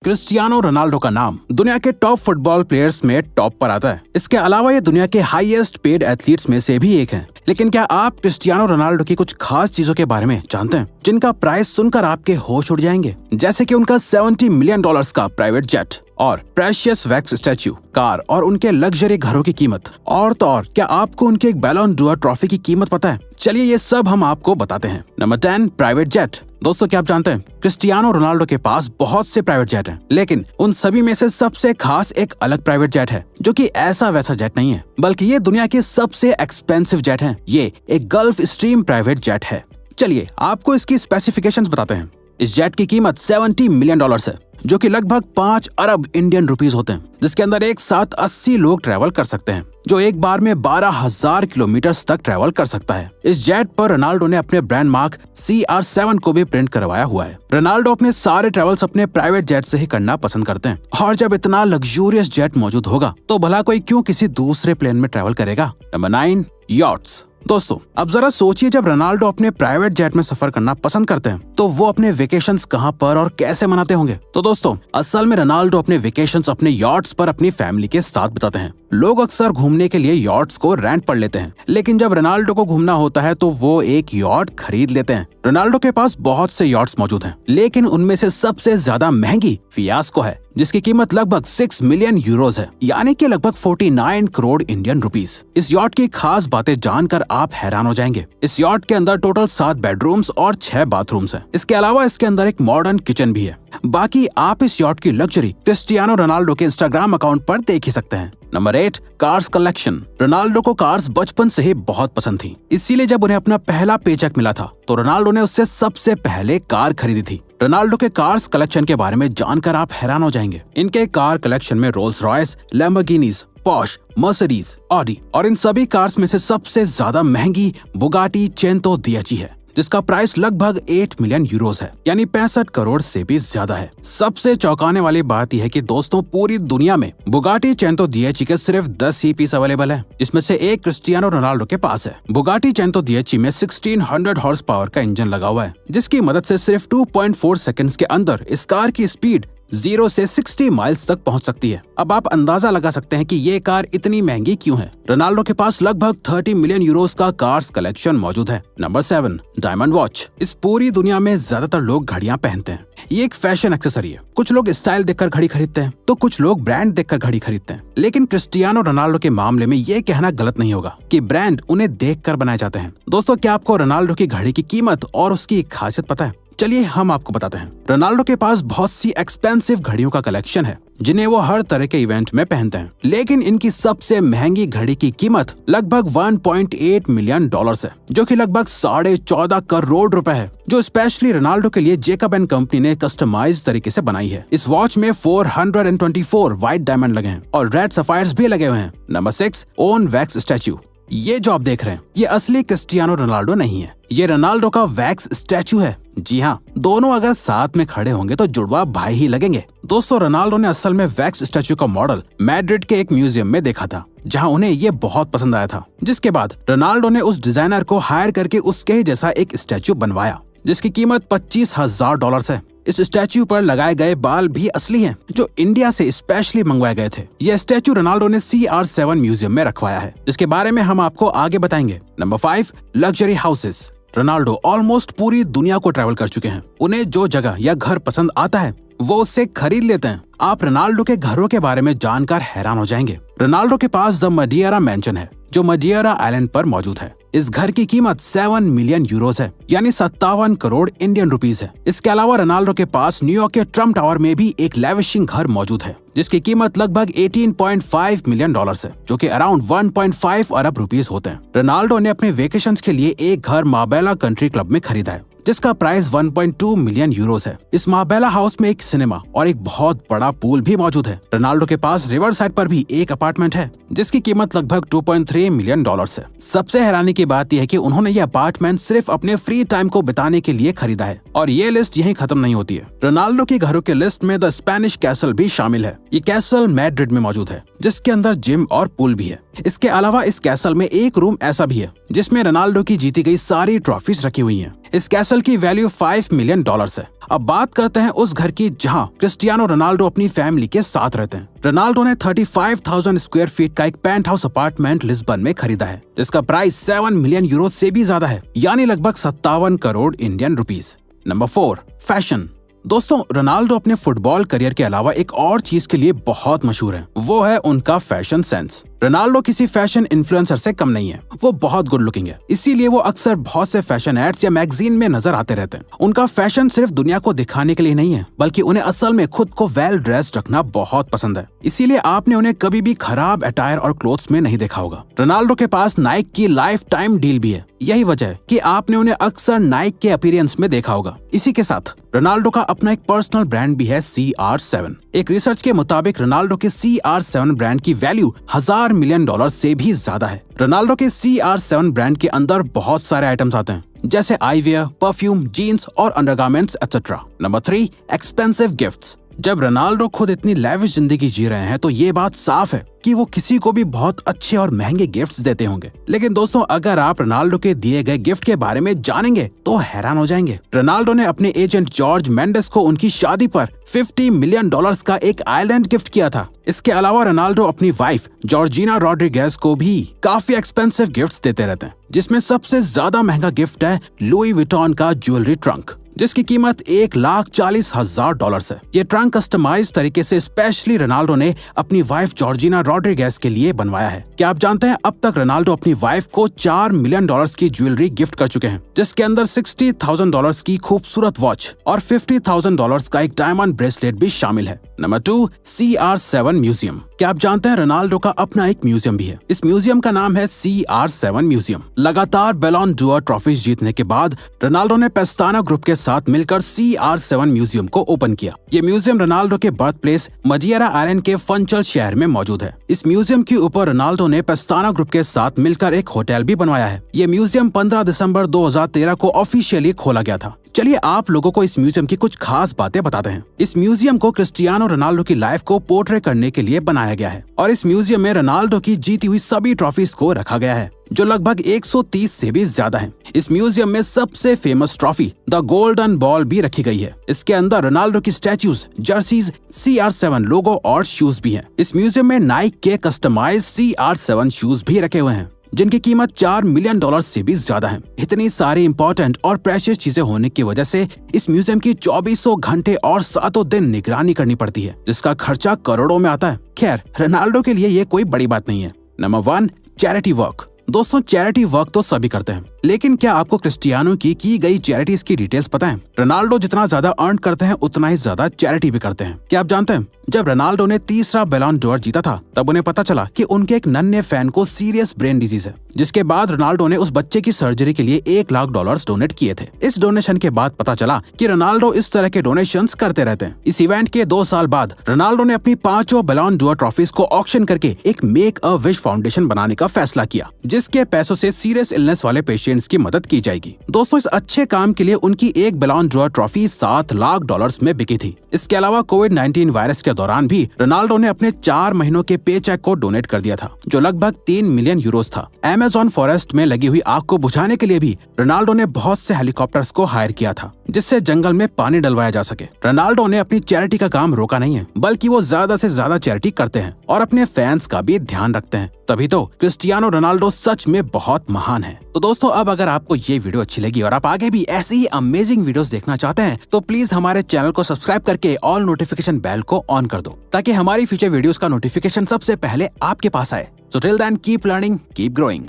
Cristiano Ronaldo का नाम दुनिया के टॉप फुटबॉल प्लेयर्स में टॉप पर आता है। इसके अलावा ये दुनिया के हाईएस्ट पेड एथलीट्स में से भी एक है। लेकिन क्या आप क्रिस्टियानो रोनाल्डो की कुछ खास चीजों के बारे में जानते हैं जिनका प्राइस सुनकर आपके होश उड़ जाएंगे? जैसे कि उनका $70 मिलियन का प्राइवेट जेट और प्रेशियस वैक्स स्टैच्यू, कार और उनके लग्जरी घरों की कीमत। और तो और क्या आपको उनके एक बैलन डोर ट्रॉफी की कीमत पता है? चलिए ये सब हम आपको बताते हैं। Number 10, private jet. दोस्तों क्या आप जानते हैं क्रिस्टियानो रोनाल्डो के पास बहुत से प्राइवेट जेट हैं, लेकिन उन सभी में से सबसे खास एक अलग प्राइवेट जेट है जो कि ऐसा वैसा जेट नहीं है, बल्कि ये दुनिया के सबसे एक्सपेंसिव जेट है। ये एक गल्फ स्ट्रीम प्राइवेट जेट है। चलिए आपको इसकी स्पेसिफिकेशंस बताते हैं। इस जेट की कीमत $70 मिलियन है, जो कि लगभग 5 अरब इंडियन रुपीस होते हैं, जिसके अंदर एक साथ 80 लोग ट्रैवल कर सकते हैं, जो एक बार में 12,000 किलोमीटर तक ट्रैवल कर सकता है। इस जेट पर रोनाल्डो ने अपने ब्रांड मार्क CR7 को भी प्रिंट करवाया हुआ है। रोनाल्डो अपने सारे ट्रैवल्स अपने प्राइवेट जेट से ही करना पसंद करते हैं, और जब इतना लग्जूरियस जेट मौजूद होगा तो भला कोई क्यों किसी दूसरे प्लेन में ट्रैवल करेगा। Number 9, yachts. दोस्तों अब जरा सोचिए, जब रोनाल्डो अपने प्राइवेट जेट में सफर करना पसंद करते हैं तो वो अपने वेकेशंस कहां पर और कैसे मनाते होंगे? तो दोस्तों असल में रोनाल्डो अपने वेकेशंस अपने यॉट्स पर अपनी फैमिली के साथ बिताते हैं। लोग अक्सर घूमने के लिए यॉट्स को रेंट पर लेते हैं, लेकिन जब रोनाल्डो को घूमना होता है तो वो एक यॉट खरीद लेते हैं। रोनाल्डो के पास बहुत से यॉट्स मौजूद हैं, लेकिन उनमें से सबसे ज्यादा महंगी फियास्को है, जिसकी कीमत लगभग 6 मिलियन यूरोज है, यानी कि लगभग 49 करोड़ इंडियन रुपीस। इस यॉट की खास बातें जानकर आप हैरान हो जाएंगे। इस यॉट के अंदर टोटल 7 बेडरूम्स और 6 बाथरूम्स हैं। इसके अलावा इसके अंदर एक मॉडर्न किचन भी है। बाकी आप इस यॉट की लग्जरी क्रिस्टियानो रोनाल्डो के इंस्टाग्राम अकाउंट पर देख ही सकते हैं। Number 8, cars collection. रोनाल्डो को कार्स बचपन से ही बहुत पसंद थी, इसीलिए जब उन्हें अपना पहला पेचेक मिला था तो रोनाल्डो ने उससे सबसे पहले कार खरीदी थी। रोनाल्डो के कार्स कलेक्शन के बारे में जानकर आप हैरान हो जाएंगे। इनके कार कलेक्शन में Rolls Royce, Lamborghinis, Porsche, Mercedes, Audi और इन सभी कार्स में से सबसे ज्यादा महंगी बुगाटी चेंतो दियाची है, जिसका प्राइस लगभग 8 मिलियन यूरोज है, यानी 65 करोड़ से भी ज्यादा है। सबसे चौंकाने वाली बात यह है कि दोस्तों पूरी दुनिया में बुगाटी चेंतो दियाची के सिर्फ 10 ही पीस अवेलेबल है, जिसमें से एक क्रिस्टियानो रोनाल्डो के पास है। बुगाटी चेंतो दियाची में 1600 हॉर्स पावर का इंजन लगा हुआ है, जिसकी मदद से सिर्फ 2.4 सेकंड्स के अंदर इस कार की स्पीड 0 से 60 माइल्स तक पहुंच सकती है। अब आप अंदाजा लगा सकते हैं कि ये कार इतनी महंगी क्यों है। रोनाल्डो के पास लगभग 30 मिलियन यूरोस का कार्स कलेक्शन मौजूद है। Number 7, diamond watch. इस पूरी दुनिया में ज्यादातर लोग घड़ियां पहनते हैं। ये एक फैशन एक्सेसरी है। कुछ लोग स्टाइल देखकर घड़ी खरीदते हैं तो कुछ लोग ब्रांड देखकर घड़ी खरीदते हैं, लेकिन क्रिस्टियानो रोनाल्डो के मामले में ये कहना गलत नहीं होगा कि ब्रांड उन्हें देखकर बनाए जाते हैं। दोस्तों क्या आपको रोनाल्डो की घड़ी की कीमत और उसकी खासियत पता है? चलिए हम आपको बताते हैं। रोनाल्डो के पास बहुत सी एक्सपेंसिव घड़ियों का कलेक्शन है, जिन्हें वो हर तरह के इवेंट में पहनते हैं, लेकिन इनकी सबसे महंगी घड़ी की कीमत लगभग $1.8 मिलियन है, जो कि लगभग 14.5 करोड़ रुपए है, जो स्पेशली रोनाल्डो के लिए जेकब एंड कंपनी ने कस्टमाइज तरीके से बनाई है। इस वॉच में 424 व्हाइट डायमंड लगे हैं और रेड सफायर्स भी लगे हुए हैं। Number 6, own wax statue. ये जो आप देख रहे हैं ये असली क्रिस्टियानो रोनाल्डो नहीं है, ये रोनाल्डो का वैक्स स्टैच्यू है। जी हाँ, दोनों अगर साथ में खड़े होंगे तो जुड़वा भाई ही लगेंगे। दोस्तों रोनाल्डो ने असल में वैक्स स्टैच्यू का मॉडल मैड्रिड के एक म्यूजियम में देखा था, जहां उन्हें ये बहुत पसंद आया था, जिसके बाद रोनाल्डो ने उस डिजाइनर को हायर करके उसके ही जैसा एक स्टैच्यू बनवाया, जिसकी कीमत $25,000 है। इस स्टैच्यू पर लगाए गए बाल भी असली हैं, जो इंडिया से स्पेशली मंगवाए गए थे। यह स्टैच्यू रोनाल्डो ने CR7 म्यूजियम में रखवाया है, जिसके बारे में हम आपको आगे बताएंगे। Number 5, luxury houses. Ronaldo almost पूरी दुनिया को ट्रैवल कर चुके हैं। उन्हें जो जगह या घर पसंद आता है वो उससे खरीद लेते हैं। आप रोनाल्डो के घरों के बारे में जानकर हैरान हो जाएंगे। रोनाल्डो के पास द मडियरा मैंशन है, जो मडियरा आइलैंड पर मौजूद है। इस घर की कीमत 7 मिलियन यूरोज है, यानी 57 करोड़ इंडियन रुपीस है। इसके अलावा रोनाल्डो के पास न्यूयॉर्क के ट्रम्प टावर में भी एक लैविशिंग घर मौजूद है, जिसकी कीमत लगभग $18.5 मिलियन है, जो कि अराउंड 1.5 अरब रुपीस होते हैं। रोनाल्डो ने अपने वेकेशंस के लिए एक घर मार्बेला कंट्री क्लब में खरीदा है, जिसका प्राइस 1.2 मिलियन यूरोज है। इस मार्बेला हाउस में एक सिनेमा और एक बहुत बड़ा पूल भी मौजूद है। रोनाल्डो के पास रिवर साइड पर भी एक अपार्टमेंट है, जिसकी कीमत लगभग $2.3 मिलियन है। सबसे हैरानी की बात यह है कि उन्होंने ये अपार्टमेंट सिर्फ अपने फ्री टाइम को बिताने के लिए खरीदा है, और ये लिस्ट यहीं खत्म नहीं होती है। रोनाल्डो के घरों के लिस्ट में द स्पेनिश कैसल भी शामिल है। ये कैसल मैड्रिड में मौजूद है, जिसके अंदर जिम और पूल भी है। इसके अलावा इस कैसल में एक रूम ऐसा भी है जिसमें रोनाल्डो की जीती गई सारी ट्रॉफीज रखी हुई हैं। इस कैसल की वैल्यू $5 मिलियन है। अब बात करते हैं उस घर की जहां क्रिस्टियानो रोनाल्डो अपनी फैमिली के साथ रहते हैं। रोनाल्डो ने 35,000 स्क्वायर फीट का एक पेंट हाउस अपार्टमेंट लिस्बन में खरीदा है, जिसका प्राइस 7 मिलियन यूरो से भी ज्यादा है, यानी लगभग 57 crore Indian rupees. Number 4, fashion. दोस्तों, रोनाल्डो अपने फुटबॉल करियर के अलावा एक और चीज के लिए बहुत मशहूर है, वो है उनका फैशन सेंस। रोनाल्डो किसी फैशन इन्फ्लुएंसर से कम नहीं है, वो बहुत गुड लुकिंग है, इसीलिए वो अक्सर बहुत से फैशन एड्स या मैगजीन में नजर आते रहते हैं। उनका फैशन सिर्फ दुनिया को दिखाने के लिए नहीं है, बल्कि उन्हें असल में खुद को वेल ड्रेस्ड रखना बहुत पसंद है, इसीलिए आपने उन्हें कभी भी खराब अटायर और क्लोथ्स में नहीं देखा होगा। रोनाल्डो के पास नाइक की लाइफ टाइम डील भी है, यही वजह है कि आपने उन्हें अक्सर नाइक के अपीयरेंस में देखा होगा। इसी के साथ रोनाल्डो का अपना एक पर्सनल ब्रांड भी है, CR7। एक रिसर्च के मुताबिक रोनाल्डो के CR7 ब्रांड की वैल्यू $1,000 मिलियन से भी ज्यादा है। रोनाल्डो के CR7 ब्रांड के अंदर बहुत सारे आइटम्स आते हैं, जैसे आईवेयर, परफ्यूम, जीन्स और undergarments etcetera. Number 3, expensive gifts. जब रोनाल्डो खुद इतनी लैविश जिंदगी जी रहे हैं तो ये बात साफ है कि वो किसी को भी बहुत अच्छे और महंगे गिफ्ट्स देते होंगे। लेकिन दोस्तों, अगर आप रोनाल्डो के दिए गए गिफ्ट के बारे में जानेंगे तो हैरान हो जाएंगे। रोनाल्डो ने अपने एजेंट जॉर्ज मेंडेस को उनकी शादी पर $50 मिलियन का एक आइलैंड गिफ्ट किया था। इसके अलावा रोनाल्डो अपनी वाइफ जॉर्जिना रॉड्रिगेज को भी काफी एक्सपेंसिव गिफ्ट्स देते रहते हैं, जिसमें सबसे ज्यादा महंगा गिफ्ट है लुई विटॉन का ज्वेलरी ट्रंक, जिसकी कीमत $1,40,000 है। ये ट्रंक कस्टमाइज तरीके से स्पेशली रोनाल्डो ने अपनी वाइफ जॉर्जिना रॉड्रिगेज के लिए बनवाया है। क्या आप जानते हैं, अब तक रोनाल्डो अपनी वाइफ को $4 मिलियन की ज्वेलरी गिफ्ट कर चुके हैं, जिसके अंदर $60,000 की खूबसूरत वॉच और $50,000 का एक डायमंड ब्रेसलेट भी शामिल है। Number 2, CR7 museum. क्या आप जानते हैं, रोनाल्डो का अपना एक म्यूजियम भी है। इस म्यूजियम का नाम है CR7 म्यूजियम। लगातार बैलोन डोर ट्रॉफीज जीतने के बाद रोनाल्डो ने पेस्ताना ग्रुप के साथ मिलकर CR7 म्यूजियम को ओपन किया। ये म्यूजियम रोनाल्डो के बर्थ प्लेस मजिएरा आइलैंड के फंचल शहर में मौजूद है। इस म्यूजियम के ऊपर रोनाल्डो ने पेस्ताना ग्रुप के साथ मिलकर एक होटल भी बनवाया है। ये म्यूजियम 15 दिसंबर 2013 को ऑफिशियली खोला गया था। चलिए आप लोगों को इस म्यूजियम की कुछ खास बातें बताते हैं। इस म्यूजियम को क्रिस्टियानो रोनाल्डो की लाइफ को पोर्ट्रे करने के लिए बनाया गया है और इस म्यूजियम में रोनाल्डो की जीती हुई सभी ट्रॉफीज को रखा गया है, जो लगभग 130 से भी ज्यादा है। इस म्यूजियम में सबसे famous trophy the golden ball भी रखी गई है। इसके अंदर रोनाल्डो की स्टैच्यूज, जर्सीज, CR7 लोगो और शूज भी हैं। इस म्यूजियम में नाइक के कस्टमाइज CR7 शूज भी रखे हुए हैं, जिनकी कीमत $4 मिलियन से भी ज्यादा है। इतनी सारी इंपॉर्टेंट और प्रेशियस चीजें होने की वजह से इस म्यूजियम की 2400 घंटे और 7 दिन निगरानी करनी पड़ती है, जिसका खर्चा करोड़ों में आता है। खैर, रोनाल्डो के लिए ये कोई बड़ी बात नहीं है। Number 1, charity work. दोस्तों, चैरिटी वर्क तो सभी करते हैं, लेकिन क्या आपको क्रिस्टियानो की गई चैरिटीज की डिटेल्स पता है? रोनाल्डो जितना ज्यादा अर्न करते हैं उतना ही ज्यादा चैरिटी भी करते हैं। क्या आप जानते हैं, जब रोनाल्डो ने तीसरा बैलोन डोर जीता था तब उन्हें पता चला कि उनके एक नन्हे फैन को सीरियस ब्रेन डिजीज है, जिसके बाद रोनाल्डो ने उस बच्चे की सर्जरी के लिए $1,00,000 डोनेट किए थे। इस डोनेशन के बाद पता चला कि रोनाल्डो इस तरह के डोनेशंस करते रहते हैं। इस इवेंट के 2 साल बाद रोनाल्डो ने अपनी 5 बैलोन डोर ट्रॉफीज को ऑक्शन करके एक मेक अ विश फाउंडेशन बनाने का फैसला किया, जिसके पैसों से सीरियस इलनेस वाले पेशेंट्स की मदद की जाएगी। दोस्तों, इस अच्छे काम के लिए उनकी एक बैलोन डोर ट्रॉफी $7,00,000 में बिकी थी। इसके अलावा कोविड-19 वायरस के दौरान भी रोनाल्डो ने अपने 4 महीनों के पे चेक को डोनेट कर दिया था, जो लगभग $3 मिलियन था। अमेज़न फॉरेस्ट में लगी हुई आग को बुझाने के लिए भी रोनाल्डो ने बहुत से हेलीकॉप्टर्स को हायर किया था, जिससे जंगल में पानी डलवाया जा सके। रोनाल्डो ने अपनी चैरिटी का काम रोका नहीं है, बल्कि वो ज्यादा से ज्यादा चैरिटी करते हैं और अपने फैंस का भी ध्यान रखते हैं। तभी तो क्रिस्टियानो रोनाल्डो सच में बहुत महान है। तो दोस्तों, अब अगर आपको ये वीडियो अच्छी लगी और आप आगे भी ऐसी ही अमेजिंग वीडियोस देखना चाहते हैं तो प्लीज हमारे चैनल को सब्सक्राइब करके ऑल नोटिफिकेशन बेल को ऑन कर दो, ताकि हमारी फ्यूचर वीडियोस का नोटिफिकेशन सबसे पहले आपके पास आए। So till then, keep learning, keep growing.